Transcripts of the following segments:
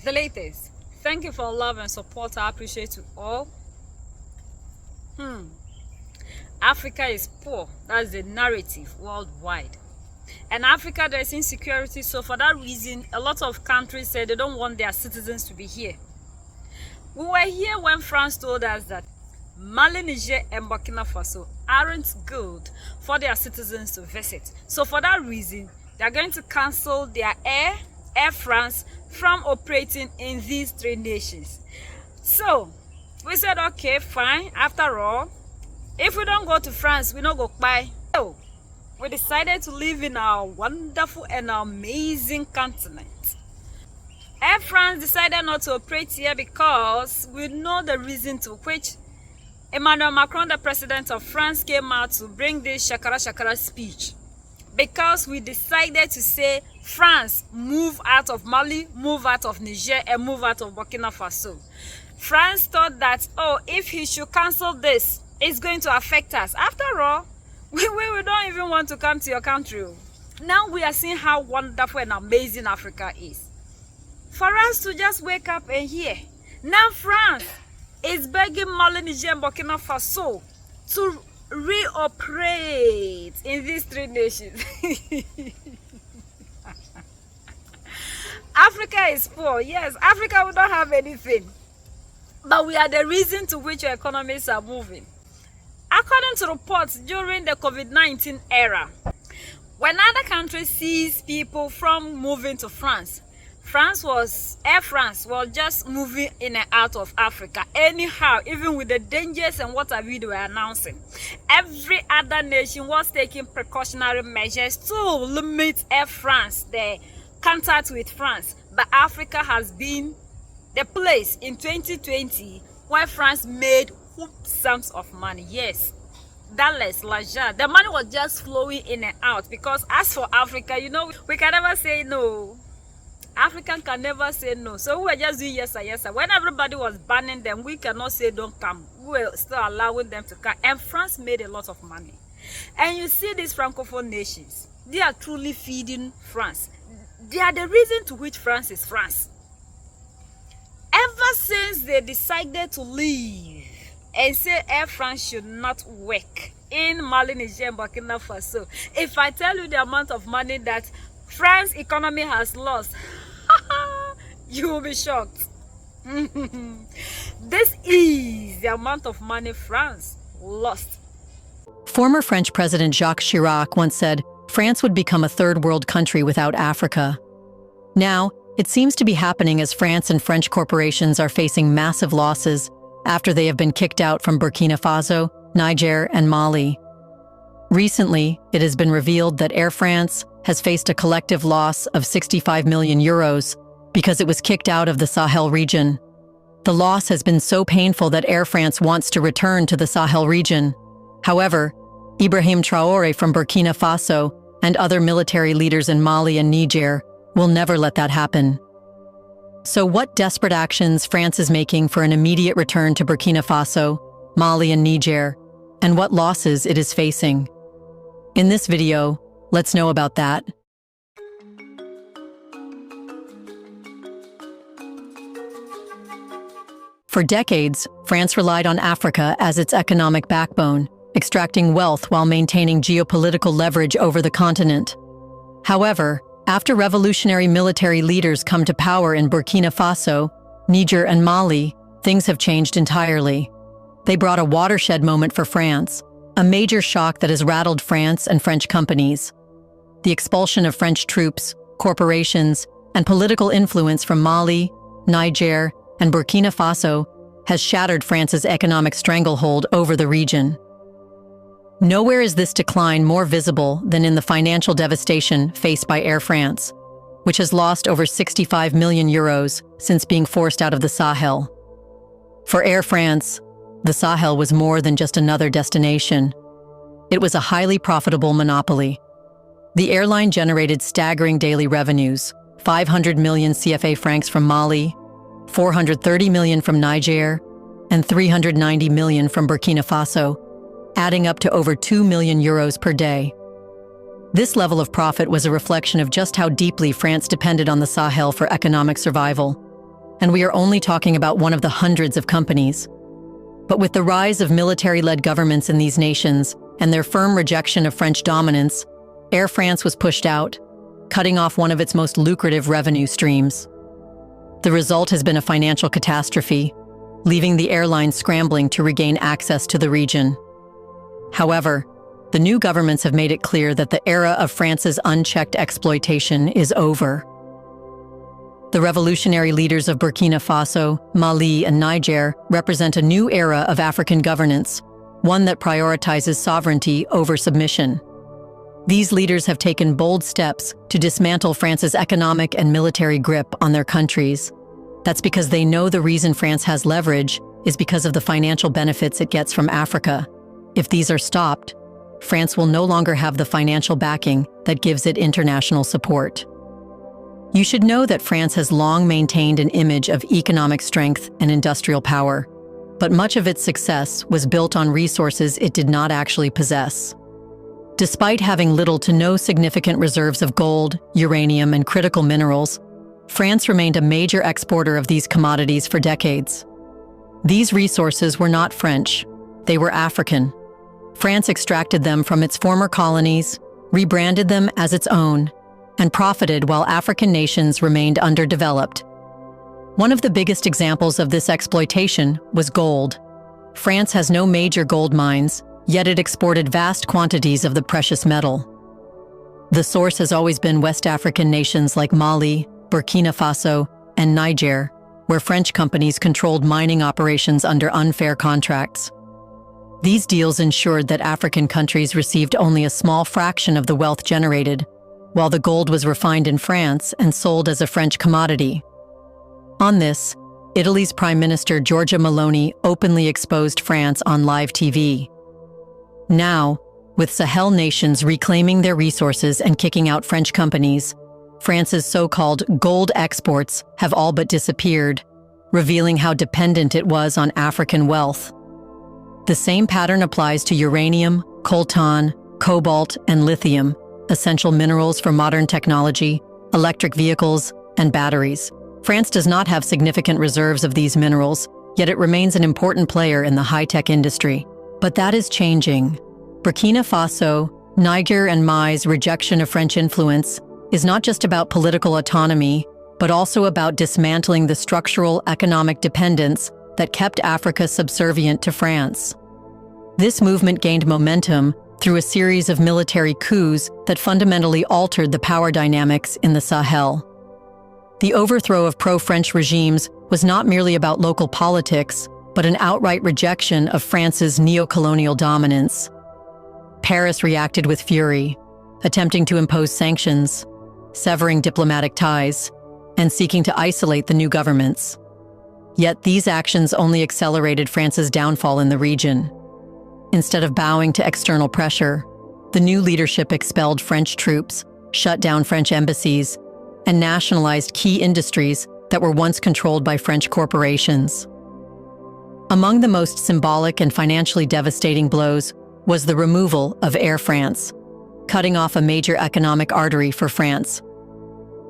The latest. Thank you for love and support. I appreciate you all. Africa is poor. That's the narrative worldwide. And Africa, there's insecurity. So for that reason, a lot of countries say they don't want their citizens to be here. We were here when France told us that Mali, Niger, and Burkina Faso aren't good for their citizens to visit. So for that reason, they are going to cancel their Air France from operating in these three nations. So we said, okay, fine. After all, if we don't go to France, we don't go buy. So we decided to live in our wonderful and amazing continent. Air France decided not to operate here because we know the reason to which Emmanuel Macron, the president of France, came out to bring this shakara speech. Because we decided to say, France, move out of Mali, move out of Niger, and move out of Burkina Faso. France thought that, oh, if he should cancel this, it's going to affect us. After all, we don't even want to come to your country. Now we are seeing how wonderful and amazing Africa is. For us to just wake up and hear. Now France is begging Mali, Niger, and Burkina Faso to reoperate in these three nations. Africa is poor. Yes, Africa we don't have anything. But we are the reason to which your economies are moving. According to reports during the COVID-19 era, when other countries seized people from moving to France, Air France was just moving in and out of Africa. Anyhow, even with the dangers and what we were announcing, every other nation was taking precautionary measures to limit Air France, the contact with France. But Africa has been the place in 2020 where France made whoop sums of money. Yes, dollars, l'argent. The money was just flowing in and out because as for Africa, you know, we can never say no. African can never say no. So we were just doing yes sir, yes sir. When everybody was banning them, we cannot say don't come. We were still allowing them to come. And France made a lot of money. And you see these Francophone nations, they are truly feeding France. They are the reason to which France is France. Ever since they decided to leave and say Air France should not work in Mali, Niger, and Burkina Faso, if I tell you the amount of money that France's economy has lost, you will be shocked. This is the amount of money France lost. Former French President Jacques Chirac once said, France would become a third world country without Africa. Now, it seems to be happening as France and French corporations are facing massive losses after they have been kicked out from Burkina Faso, Niger, and Mali. Recently, it has been revealed that Air France has faced a collective loss of 65 million euros because it was kicked out of the Sahel region. The loss has been so painful that Air France wants to return to the Sahel region. However, Ibrahim Traoré from Burkina Faso and other military leaders in Mali and Niger will never let that happen. So what desperate actions France is making for an immediate return to Burkina Faso, Mali and Niger, and what losses it is facing? In this video, let's know about that. For decades, France relied on Africa as its economic backbone, extracting wealth while maintaining geopolitical leverage over the continent. However, after revolutionary military leaders come to power in Burkina Faso, Niger, and Mali, things have changed entirely. They brought a watershed moment for France, a major shock that has rattled France and French companies. The expulsion of French troops, corporations, and political influence from Mali, Niger, and Burkina Faso has shattered France's economic stranglehold over the region. Nowhere is this decline more visible than in the financial devastation faced by Air France, which has lost over 65 million euros since being forced out of the Sahel. For Air France, the Sahel was more than just another destination. It was a highly profitable monopoly. The airline generated staggering daily revenues, 500 million CFA francs from Mali, 430 million from Niger, and 390 million from Burkina Faso, adding up to over 2 million euros per day. This level of profit was a reflection of just how deeply France depended on the Sahel for economic survival. and we are only talking about one of the hundreds of companies. But with the rise of military-led governments in these nations and their firm rejection of French dominance, Air France was pushed out, cutting off one of its most lucrative revenue streams. The result has been a financial catastrophe, leaving the airline scrambling to regain access to the region. However, the new governments have made it clear that the era of France's unchecked exploitation is over. The revolutionary leaders of Burkina Faso, Mali, and Niger represent a new era of African governance, one that prioritizes sovereignty over submission. These leaders have taken bold steps to dismantle France's economic and military grip on their countries. That's because they know the reason France has leverage is because of the financial benefits it gets from Africa. If these are stopped, France will no longer have the financial backing that gives it international support. You should know that France has long maintained an image of economic strength and industrial power, but much of its success was built on resources it did not actually possess. Despite having little to no significant reserves of gold, uranium, and critical minerals, France remained a major exporter of these commodities for decades. These resources were not French, they were African. France extracted them from its former colonies, rebranded them as its own, and profited while African nations remained underdeveloped. One of the biggest examples of this exploitation was gold. France has no major gold mines, yet it exported vast quantities of the precious metal. The source has always been West African nations like Mali, Burkina Faso, and Niger, where French companies controlled mining operations under unfair contracts. These deals ensured that African countries received only a small fraction of the wealth generated, while the gold was refined in France and sold as a French commodity. On this, Italy's Prime Minister Giorgia Meloni openly exposed France on live TV. Now, with Sahel nations reclaiming their resources and kicking out French companies, France's so-called gold exports have all but disappeared, revealing how dependent it was on African wealth. The same pattern applies to uranium, coltan, cobalt, and lithium, essential minerals for modern technology, electric vehicles, and batteries. France does not have significant reserves of these minerals, yet it remains an important player in the high-tech industry. But that is changing. Burkina Faso, Niger, and Mali's rejection of French influence is not just about political autonomy, but also about dismantling the structural economic dependence that kept Africa subservient to France. This movement gained momentum through a series of military coups that fundamentally altered the power dynamics in the Sahel. The overthrow of pro-French regimes was not merely about local politics, but an outright rejection of France's neo-colonial dominance. Paris reacted with fury, attempting to impose sanctions, severing diplomatic ties, and seeking to isolate the new governments. Yet these actions only accelerated France's downfall in the region. Instead of bowing to external pressure, the new leadership expelled French troops, shut down French embassies, and nationalized key industries that were once controlled by French corporations. Among the most symbolic and financially devastating blows was the removal of Air France, cutting off a major economic artery for France.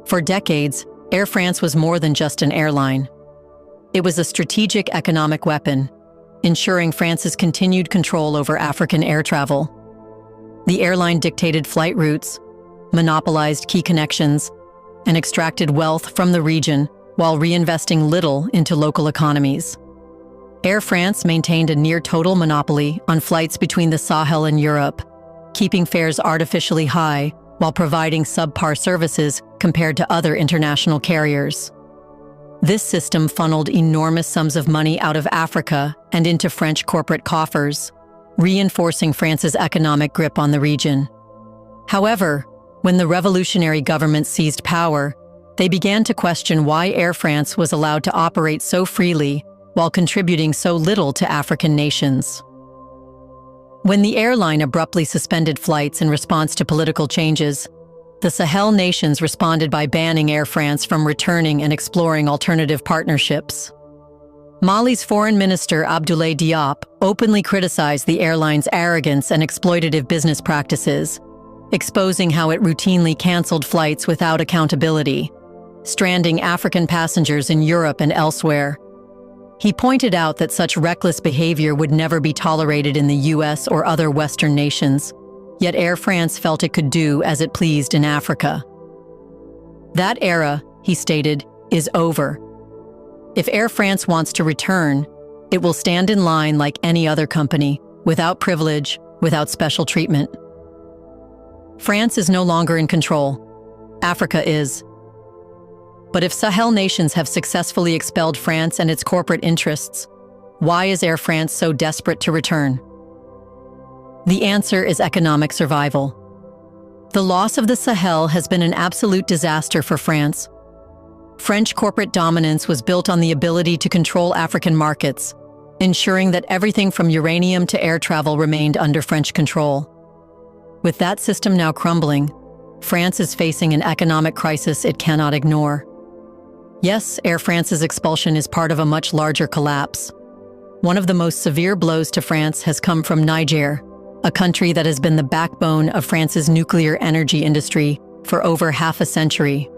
For decades, Air France was more than just an airline. It was a strategic economic weapon, ensuring France's continued control over African air travel. The airline dictated flight routes, monopolized key connections, and extracted wealth from the region while reinvesting little into local economies. Air France maintained a near-total monopoly on flights between the Sahel and Europe, keeping fares artificially high while providing subpar services compared to other international carriers. This system funneled enormous sums of money out of Africa and into French corporate coffers, reinforcing France's economic grip on the region. However, when the revolutionary government seized power, they began to question why Air France was allowed to operate so freely while contributing so little to African nations. When the airline abruptly suspended flights in response to political changes, the Sahel nations responded by banning Air France from returning and exploring alternative partnerships. Mali's Foreign Minister Abdoulaye Diop openly criticized the airline's arrogance and exploitative business practices, exposing how it routinely canceled flights without accountability. stranding African passengers in Europe and elsewhere. He pointed out that such reckless behavior would never be tolerated in the US or other Western nations, yet Air France felt it could do as it pleased in Africa. That era, he stated, is over. If Air France wants to return, it will stand in line like any other company, without privilege, without special treatment. France is no longer in control. Africa is. But if Sahel nations have successfully expelled France and its corporate interests, why is Air France so desperate to return? The answer is economic survival. The loss of the Sahel has been an absolute disaster for France. French corporate dominance was built on the ability to control African markets, ensuring that everything from uranium to air travel remained under French control. With that system now crumbling, France is facing an economic crisis it cannot ignore. Yes, Air France's expulsion is part of a much larger collapse. One of the most severe blows to France has come from Niger, a country that has been the backbone of France's nuclear energy industry for over half a century.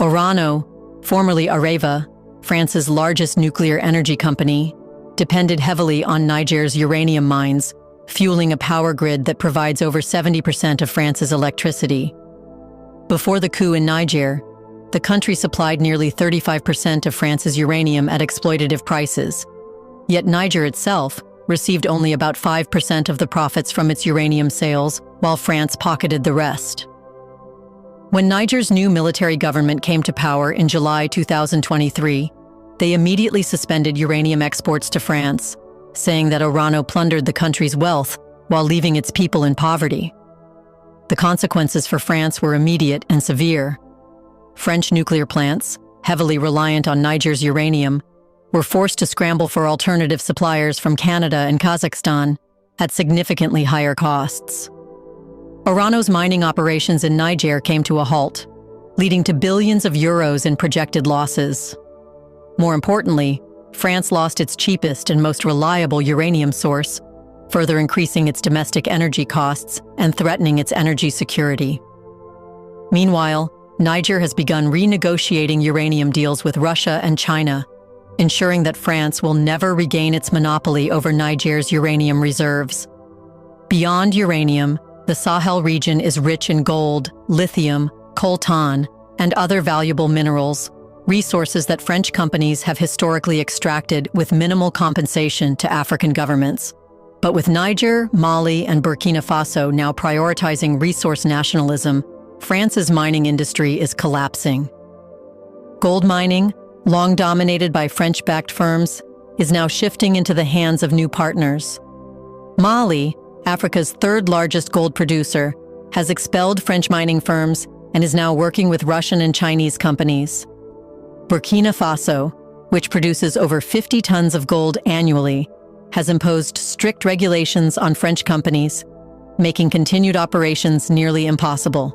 Orano, formerly Areva, France's largest nuclear energy company, depended heavily on Niger's uranium mines, fueling a power grid that provides over 70% of France's electricity. Before the coup in Niger, the country supplied nearly 35% of France's uranium at exploitative prices. Yet Niger itself received only about 5% of the profits from its uranium sales, while France pocketed the rest. When Niger's new military government came to power in July 2023, they immediately suspended uranium exports to France, saying that Orano plundered the country's wealth while leaving its people in poverty. The consequences for France were immediate and severe. French nuclear plants, heavily reliant on Niger's uranium, were forced to scramble for alternative suppliers from Canada and Kazakhstan at significantly higher costs. Orano's mining operations in Niger came to a halt, leading to billions of euros in projected losses. More importantly, France lost its cheapest and most reliable uranium source, further increasing its domestic energy costs and threatening its energy security. Meanwhile, Niger has begun renegotiating uranium deals with Russia and China, ensuring that France will never regain its monopoly over Niger's uranium reserves. Beyond uranium, the Sahel region is rich in gold, lithium, coltan, and other valuable minerals, resources that French companies have historically extracted with minimal compensation to African governments. But with Niger, Mali, and Burkina Faso now prioritizing resource nationalism, France's mining industry is collapsing. Gold mining, long dominated by French-backed firms, is now shifting into the hands of new partners. Mali, Africa's third-largest gold producer, has expelled French mining firms and is now working with Russian and Chinese companies. Burkina Faso, which produces over 50 tons of gold annually, has imposed strict regulations on French companies, making continued operations nearly impossible.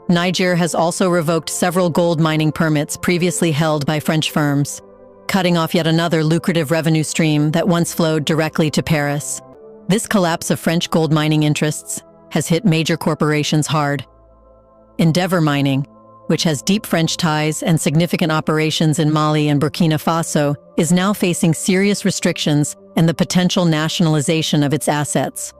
Niger has also revoked several gold mining permits previously held by French firms, cutting off yet another lucrative revenue stream that once flowed directly to Paris. This collapse of French gold mining interests has hit major corporations hard. Endeavour Mining, which has deep French ties and significant operations in Mali and Burkina Faso, is now facing serious restrictions and the potential nationalization of its assets.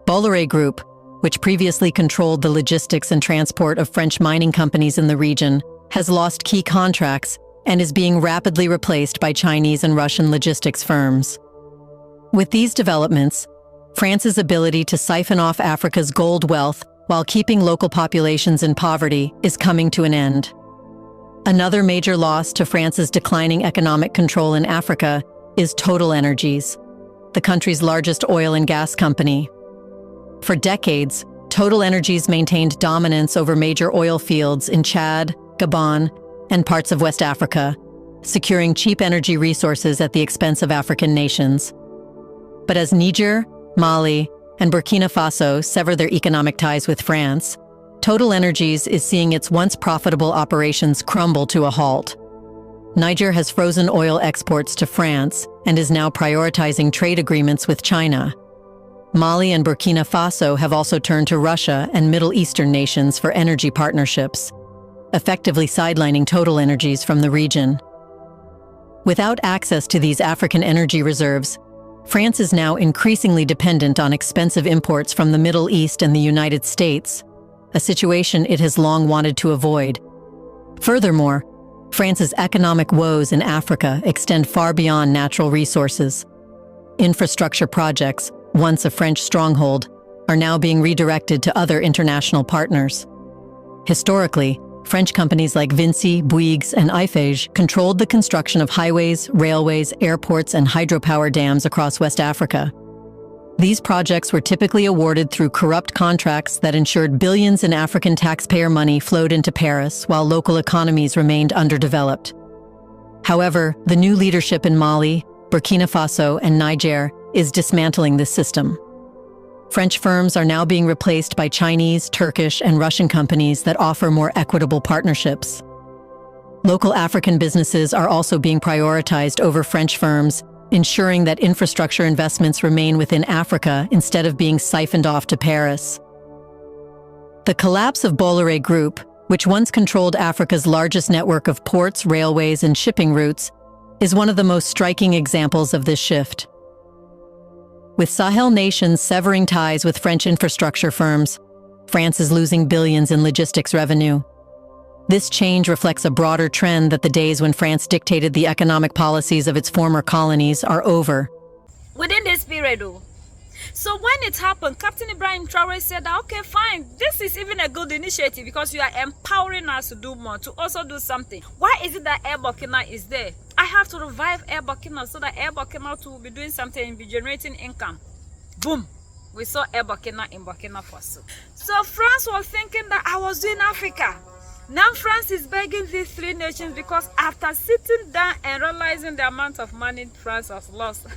Bolloré Group, which previously controlled the logistics and transport of French mining companies in the region, has lost key contracts and is being rapidly replaced by Chinese and Russian logistics firms. With these developments, France's ability to siphon off Africa's gold wealth while keeping local populations in poverty is coming to an end. Another major loss to France's declining economic control in Africa is Total Energies, the country's largest oil and gas company. For decades, Total Energies maintained dominance over major oil fields in Chad, Gabon, and parts of West Africa, securing cheap energy resources at the expense of African nations. But as Niger, Mali, and Burkina Faso sever their economic ties with France, Total Energies is seeing its once profitable operations crumble to a halt. Niger has frozen oil exports to France and is now prioritizing trade agreements with China. Mali and Burkina Faso have also turned to Russia and Middle Eastern nations for energy partnerships. effectively sidelining total energies from the region. Without access to these African energy reserves, France is now increasingly dependent on expensive imports from the Middle East and the United States, a situation it has long wanted to avoid. Furthermore, France's economic woes in Africa extend far beyond natural resources. Infrastructure projects, once a French stronghold, are now being redirected to other international partners. Historically, French companies like Vinci, Bouygues, and Eiffage controlled the construction of highways, railways, airports, and hydropower dams across West Africa. These projects were typically awarded through corrupt contracts that ensured billions in African taxpayer money flowed into Paris while local economies remained underdeveloped. However, the new leadership in Mali, Burkina Faso, and Niger is dismantling this system. French firms are now being replaced by Chinese, Turkish, and Russian companies that offer more equitable partnerships. Local African businesses are also being prioritized over French firms, ensuring that infrastructure investments remain within Africa instead of being siphoned off to Paris. The collapse of Bolloré Group, which once controlled Africa's largest network of ports, railways, and shipping routes, is one of the most striking examples of this shift. With Sahel nations severing ties with French infrastructure firms, France is losing billions in logistics revenue. This change reflects a broader trend that the days when France dictated the economic policies of its former colonies are over. Within this period, though, so when it happened, Captain Ibrahim Traoré said, okay, fine, this is even a good initiative because you are empowering us to do more, to also do something. Why is it that Air Burkina is there? I have to revive Air Burkina so that Air Burkina too will be doing something and be generating income. Boom! We saw Air Burkina in Burkina Faso. So France was thinking that I was doing Africa. Now France is begging these three nations because after sitting down and realizing the amount of money France has lost,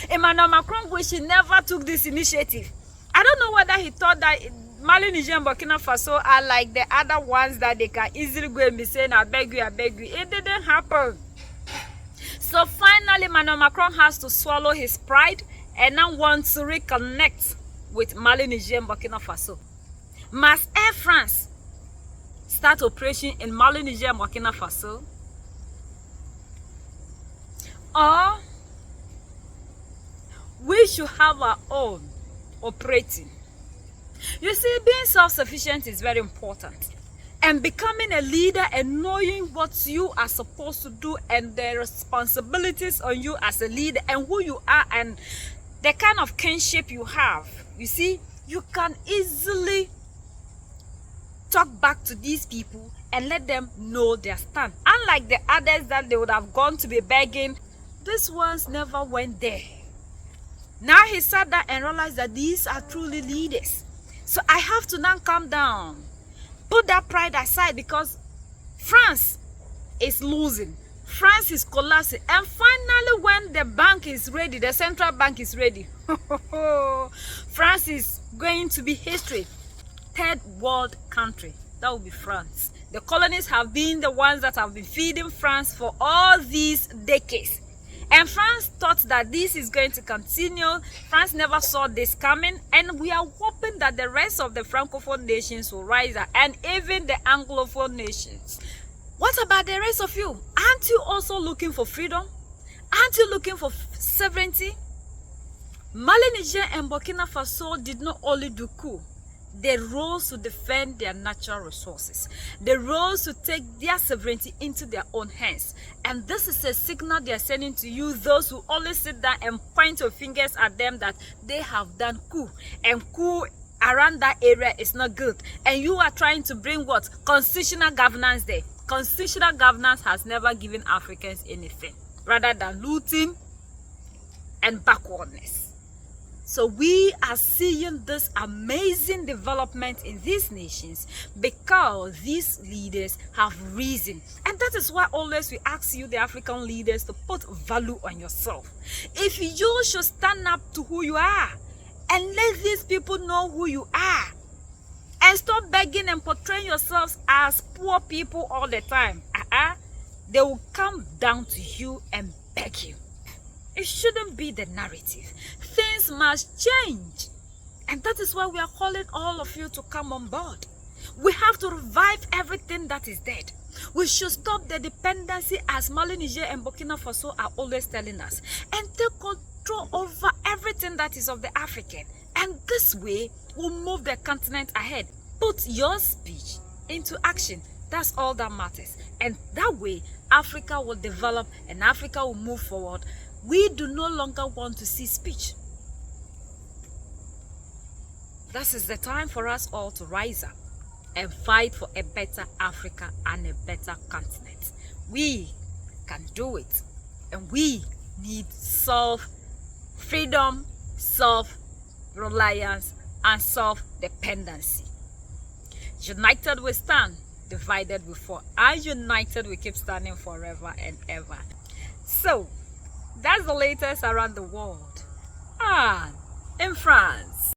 Emmanuel Macron wish he never took this initiative. I don't know whether he thought that Mali, Niger, and Burkina Faso are like the other ones that they can easily go and be saying, I beg you, I beg you. It didn't happen. So finally, Emmanuel Macron has to swallow his pride and now wants to reconnect with Mali, Niger, and Burkina Faso. Must Air France start operation in Mali, Niger, and Burkina Faso? Or we should have our own operating. You see, being self-sufficient is very important. And becoming a leader and knowing what you are supposed to do and the responsibilities on you as a leader and who you are and the kind of kinship you have. You see, you can easily talk back to these people and let them know their stand. Unlike the others that they would have gone to be begging, these ones never went there. Now he sat down and realized that these are truly leaders. So I have to now calm down. Put that pride aside because France is losing. France is collapsing. And finally, when the bank is ready, the central bank is ready, France is going to be history. Third world country. That will be France. The colonies have been the ones that have been feeding France for all these decades. And France thought that this is going to continue. France never saw this coming. And we are hoping that the rest of the Francophone nations will rise up. And even the Anglophone nations. What about the rest of you? Aren't you also looking for freedom? Aren't you looking for sovereignty? Mali, Niger, and Burkina Faso did not only do coup. They rose to defend their natural resources. They rose to take their sovereignty into their own hands. And this is a signal they are sending to you, those who always sit down and point your fingers at them that they have done coup. And coup around that area is not good. And you are trying to bring what? Constitutional governance there. Constitutional governance has never given Africans anything rather than looting and backwardness. So we are seeing this amazing development in these nations because these leaders have risen. And that is why always we ask you, the African leaders, to put value on yourself. If you should stand up to who you are and let these people know who you are and stop begging and portraying yourselves as poor people all the time, they will come down to you and beg you. It shouldn't be the narrative. Things must change. And that is why we are calling all of you to come on board. We have to revive everything that is dead. We should stop the dependency, as Mali, Niger, and Burkina Faso are always telling us, and take control over everything that is of the African. And this way, we'll move the continent ahead. Put your speech into action. That's all that matters. And that way, Africa will develop and Africa will move forward. We do no longer want to see speech. This is the time for us all to rise up and fight for a better Africa and a better continent. We can do it. And we need self-freedom, self-reliance, and self-dependency. United we stand, divided we fall. And united we keep standing forever and ever. So, that's the latest around the world. And in France.